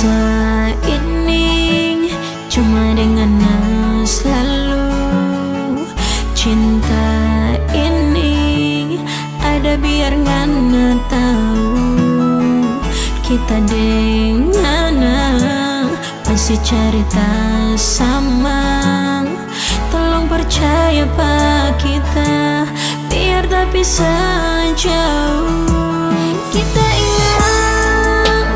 bisa ini cuma dengan selalu. Cinta ini ada biar ngana tahu kita dengan masih cerita sama. Tolong percaya pak kita biar tak bisa jauh. Kita ingat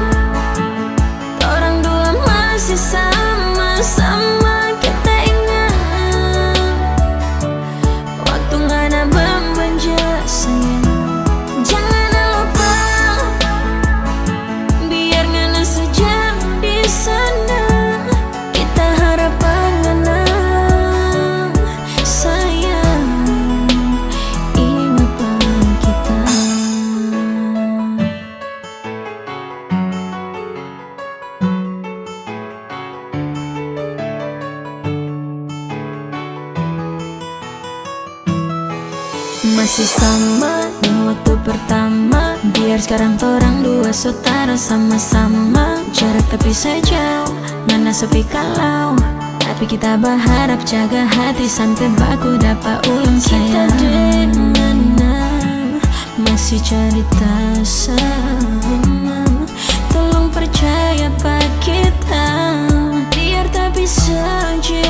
orang dua masih sama-sama. Kita ingat waktu ngana berbanja sayang. Jangan lupa biar ngana saja di sana. Kita harapan ngana sayang. Ingat pak kita. Masih sama dengan waktu pertama. Biar sekarang torang dua saudara sama-sama. Jarak tapi sejauh, ngana sepi kalau. Tapi kita berharap jaga hati sampai baku dapat ulang sayang. Kita dengan masih cerita sama. Tolong percaya pak kita biar tak bisa jauh.